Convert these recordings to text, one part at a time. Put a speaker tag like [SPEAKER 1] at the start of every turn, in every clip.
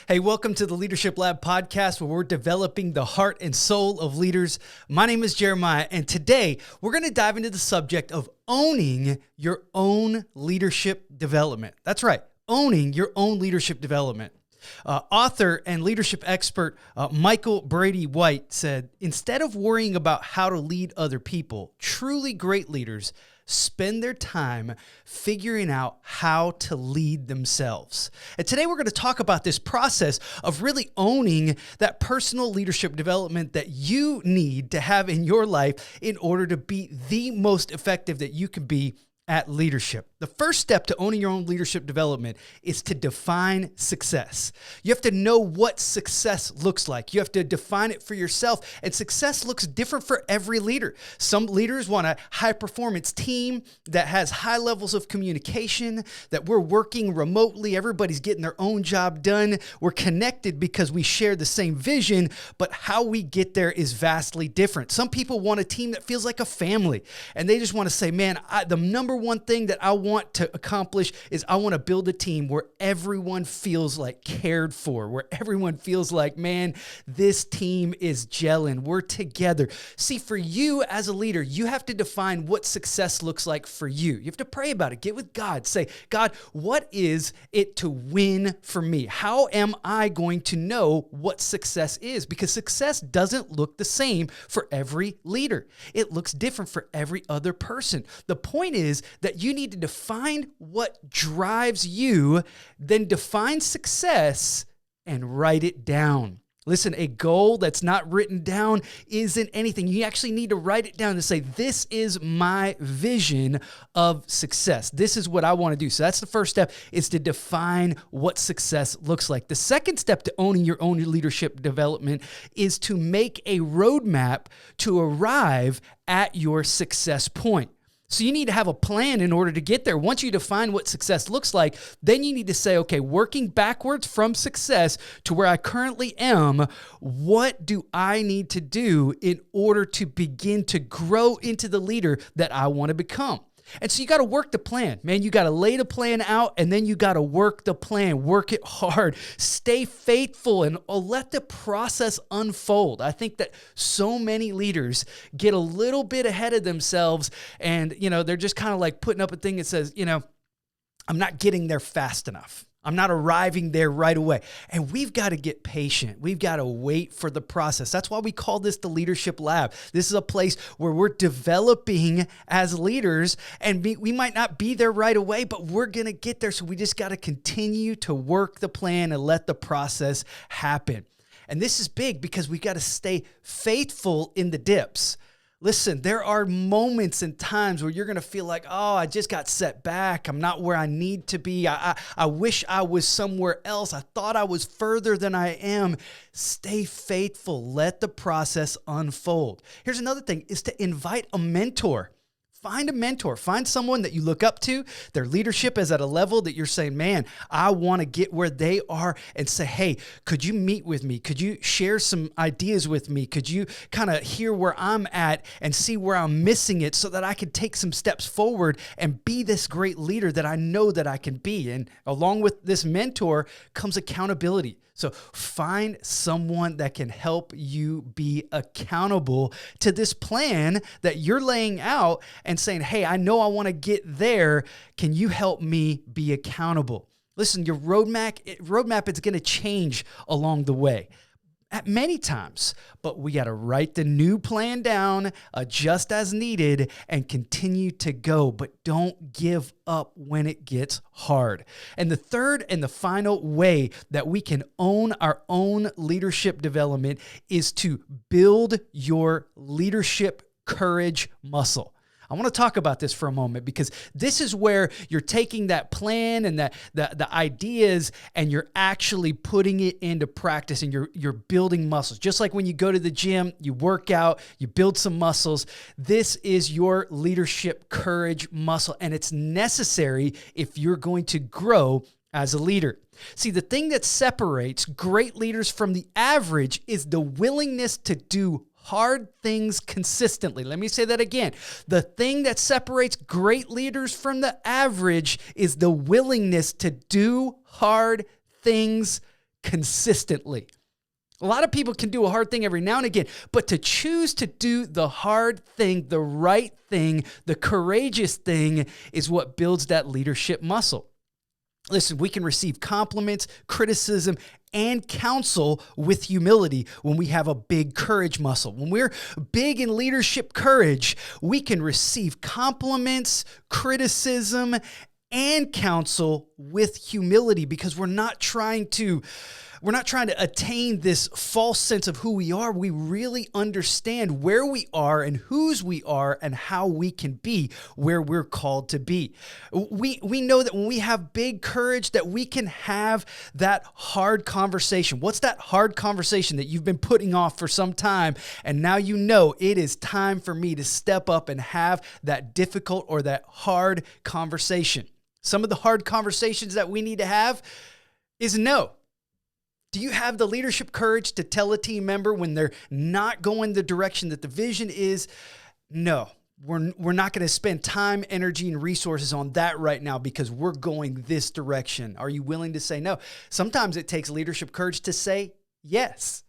[SPEAKER 1] Hey, welcome to the Leadership Lab podcast, where we're developing the heart and soul of leaders. My name is Jeremiah, and today we're going to dive into the subject of owning your own leadership development. That's right, owning your own leadership development. Author and leadership expert Michael Brady White said, instead of worrying about how to lead other people, truly great leaders spend their time figuring out how to lead themselves. And today we're going to talk about this process of really owning that personal leadership development that you need to have in your life in order to be the most effective that you can be at leadership. The first step to owning your own leadership development is to define success. You have to know what success looks like. You have to define it for yourself, and success looks different for every leader. Some leaders want a high-performance team that has high levels of communication, that we're working remotely, everybody's getting their own job done. We're connected because we share the same vision, but how we get there is vastly different. Some people want a team that feels like a family, and they just want to say, man, the number one thing that I want to accomplish is I want to build a team where everyone feels like cared for, where everyone feels like, man, this team is gelling. We're together. See, for you as a leader, you have to define what success looks like for you. You have to pray about it. Get with God. Say, God, what is it to win for me? How am I going to know what success is? Because success doesn't look the same for every leader. It looks different for every other person. The point is that you need to define what drives you, then define success and write it down. Listen, a goal that's not written down isn't anything. You actually need to write it down and say, this is my vision of success. This is what I want to do. So that's the first step, is to define what success looks like. The second step to owning your own leadership development is to make a roadmap to arrive at your success point. So you need to have a plan in order to get there. Once you define what success looks like, then you need to say, okay, working backwards from success to where I currently am, what do I need to do in order to begin to grow into the leader that I want to become? And so you got to work the plan, man. You got to lay the plan out, and then you got to work the plan, work it hard, stay faithful, and let the process unfold. I think that so many leaders get a little bit ahead of themselves, and, they're just kind of like putting up a thing that says, I'm not getting there fast enough. I'm not arriving there right away. And we've got to get patient. We've got to wait for the process. That's why we call this the Leadership Lab. This is a place where we're developing as leaders, and we might not be there right away, but we're going to get there. So we just got to continue to work the plan and let the process happen. And this is big because we got to stay faithful in the dips. Listen, there are moments and times where you're going to feel like, oh, I just got set back. I'm not where I need to be. I wish I was somewhere else. I thought I was further than I am. Stay faithful. Let the process unfold. Here's another thing, is to invite a mentor. Find a mentor. Find someone that you look up to. Their leadership is at a level that you're saying, man, I want to get where they are, and say, hey, could you meet with me? Could you share some ideas with me? Could you kind of hear where I'm at and see where I'm missing it so that I can take some steps forward and be this great leader that I know that I can be? And along with this mentor comes accountability. So find someone that can help you be accountable to this plan that you're laying out and saying, hey, I know I want to get there. Can you help me be accountable? Listen, your roadmap is going to change along the way at many times, but we got to write the new plan down, adjust as needed, and continue to go. But don't give up when it gets hard. And the third and the final way that we can own our own leadership development is to build your leadership courage muscle. I want to talk about this for a moment, because this is where you're taking that plan and the ideas, and you're actually putting it into practice, and you're building muscles. Just like when you go to the gym, you work out, you build some muscles. This is your leadership courage muscle, and it's necessary if you're going to grow as a leader. See, the thing that separates great leaders from the average is the willingness to do hard things consistently. Let me say that again. The thing that separates great leaders from the average is the willingness to do hard things consistently. A lot of people can do a hard thing every now and again, but to choose to do the hard thing, the right thing, the courageous thing is what builds that leadership muscle. Listen, we can receive compliments, criticism, and counsel with humility when we have a big courage muscle. When we're big in leadership courage, we can receive compliments, criticism, and counsel with humility because we're not trying to attain this false sense of who we are. We really understand where we are and whose we are and how we can be where we're called to be. We know that when we have big courage that we can have that hard conversation. What's that hard conversation that you've been putting off for some time and now you know it is time for me to step up and have that difficult or that hard conversation. Some of the hard conversations that we need to have is no. Do you have the leadership courage to tell a team member when they're not going the direction that the vision is? No, we're not going to spend time, energy, and resources on that right now because we're going this direction. Are you willing to say no? Sometimes it takes leadership courage to say yes.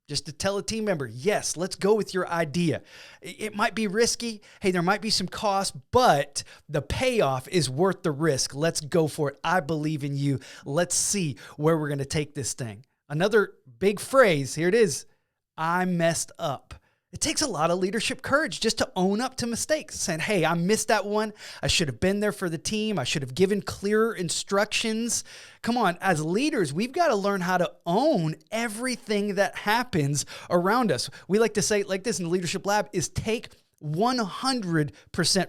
[SPEAKER 1] Just to tell a team member, yes, let's go with your idea. It might be risky. Hey, there might be some cost, but the payoff is worth the risk. Let's go for it. I believe in you. Let's see where we're going to take this thing. Another big phrase, here it is, I messed up. It takes a lot of leadership courage just to own up to mistakes, saying, hey, I missed that one. I should have been there for the team. I should have given clearer instructions. Come on, as leaders, we've got to learn how to own everything that happens around us. We like to say it like this in the Leadership Lab is take 100%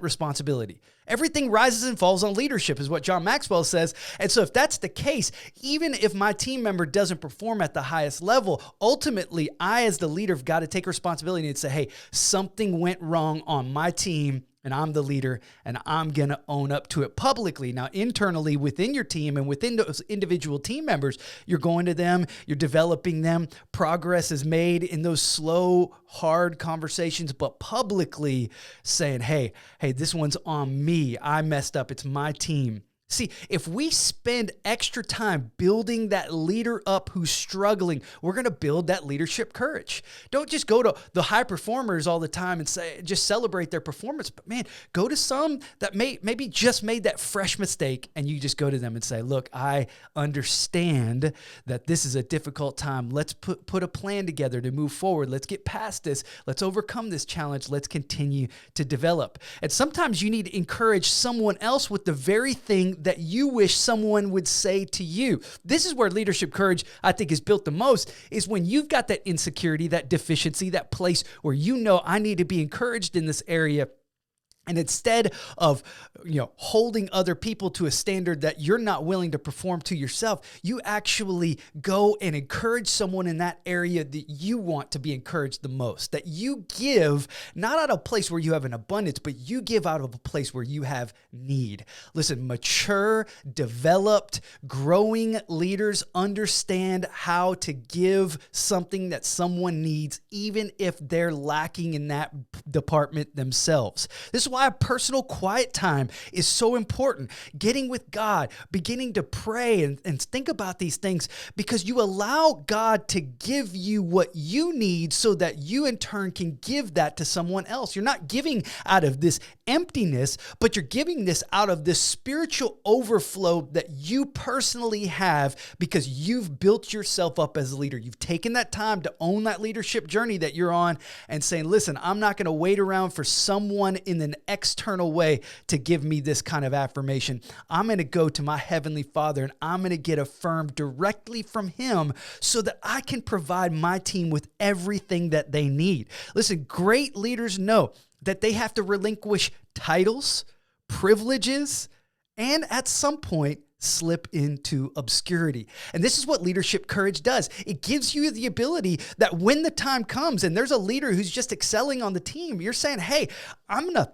[SPEAKER 1] responsibility. Everything rises and falls on leadership is what John Maxwell says. And so if that's the case, even if my team member doesn't perform at the highest level, ultimately I as the leader have got to take responsibility and say, hey, something went wrong on my team and I'm the leader and I'm going to own up to it publicly. Now, internally within your team and within those individual team members, you're going to them, you're developing them. Progress is made in those slow, hard conversations, but publicly saying, hey, this one's on me. I messed up. It's my team. See, if we spend extra time building that leader up who's struggling, we're going to build that leadership courage. Don't just go to the high performers all the time and say, just celebrate their performance. But man, go to some that maybe just made that fresh mistake and you just go to them and say, look, I understand that this is a difficult time. Let's put a plan together to move forward. Let's get past this. Let's overcome this challenge. Let's continue to develop. And sometimes you need to encourage someone else with the very thing that you wish someone would say to you. This is where leadership courage, I think, is built the most, is when you've got that insecurity, that deficiency, that place where you know I need to be encouraged in this area. And instead of, holding other people to a standard that you're not willing to perform to yourself, you actually go and encourage someone in that area that you want to be encouraged the most, that you give not out of a place where you have an abundance, but you give out of a place where you have need. Listen, mature, developed, growing leaders understand how to give something that someone needs, even if they're lacking in that department themselves. This is why a personal quiet time is so important. Getting with God, beginning to pray and think about these things, because you allow God to give you what you need so that you in turn can give that to someone else. You're not giving out of this emptiness, but you're giving this out of this spiritual overflow that you personally have because you've built yourself up as a leader. You've taken that time to own that leadership journey that you're on and saying, listen, I'm not going to wait around for someone in an external way to give me this kind of affirmation. I'm going to go to my Heavenly Father and I'm going to get affirmed directly from Him so that I can provide my team with everything that they need. Listen, great leaders know that they have to relinquish titles, privileges, and at some point, slip into obscurity. And this is what leadership courage does. It gives you the ability that when the time comes and there's a leader who's just excelling on the team, you're saying, hey, I'm going to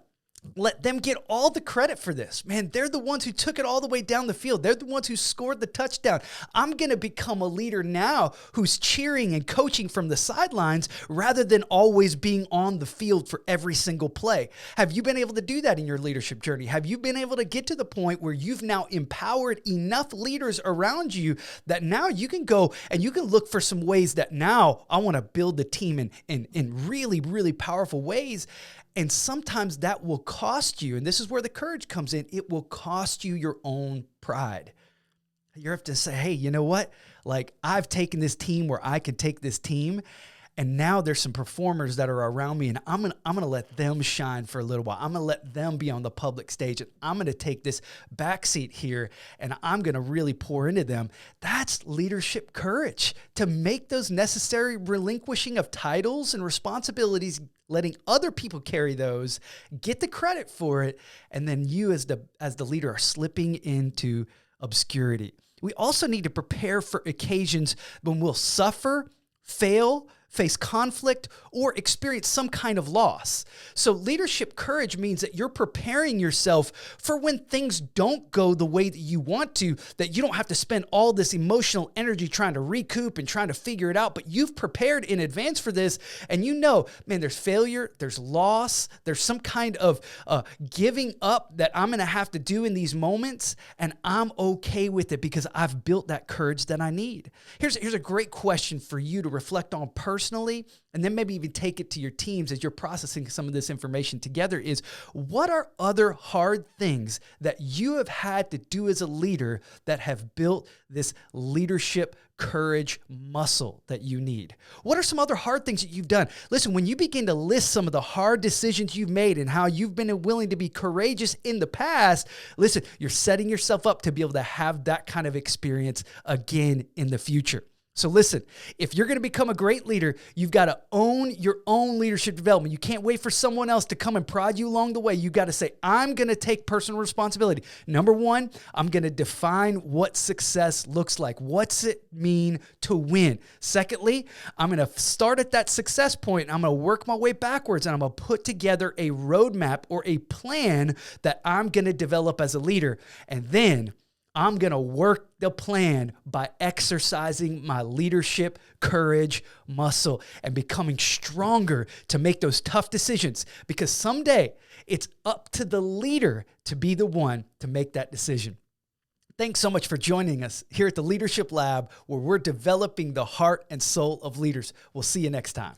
[SPEAKER 1] let them get all the credit for this. Man, they're the ones who took it all the way down the field. They're the ones who scored the touchdown. I'm going to become a leader now who's cheering and coaching from the sidelines rather than always being on the field for every single play. Have you been able to do that in your leadership journey? Have you been able to get to the point where you've now empowered enough leaders around you that now you can go and you can look for some ways that now I want to build the team in really, really powerful ways? And sometimes that will cost you, and this is where the courage comes in, it will cost you your own pride. You have to say, hey, you know what? Like, I've taken this team where I could take this team, and now there's some performers that are around me, and I'm gonna let them shine for a little while. I'm gonna let them be on the public stage, and I'm gonna take this backseat here, and I'm gonna really pour into them. That's leadership courage, to make those necessary relinquishing of titles and responsibilities, letting other people carry those, get the credit for it, and then you as the leader are slipping into obscurity. We also need to prepare for occasions when we'll suffer, fail, face conflict, or experience some kind of loss. So leadership courage means that you're preparing yourself for when things don't go the way that you want to, that you don't have to spend all this emotional energy trying to recoup and trying to figure it out, but you've prepared in advance for this, and you know, man, there's failure, there's loss, there's some kind of giving up that I'm going to have to do in these moments, and I'm okay with it because I've built that courage that I need. Here's a great question for you to reflect on personally, and then maybe even take it to your teams as you're processing some of this information together, is what are other hard things that you have had to do as a leader that have built this leadership courage muscle that you need? What are some other hard things that you've done? Listen, when you begin to list some of the hard decisions you've made and how you've been willing to be courageous in the past, listen, you're setting yourself up to be able to have that kind of experience again in the future. So listen, if you're going to become a great leader, you've got to own your own leadership development. You can't wait for someone else to come and prod you along the way. You got to say, I'm going to take personal responsibility. Number one, I'm going to define what success looks like. What's it mean to win? Secondly, I'm going to start at that success point. I'm going to work my way backwards, and I'm going to put together a roadmap or a plan that I'm going to develop as a leader. And then I'm going to work the plan by exercising my leadership courage muscle and becoming stronger to make those tough decisions, because someday it's up to the leader to be the one to make that decision. Thanks so much for joining us here at the Leadership Lab, where we're developing the heart and soul of leaders. We'll see you next time.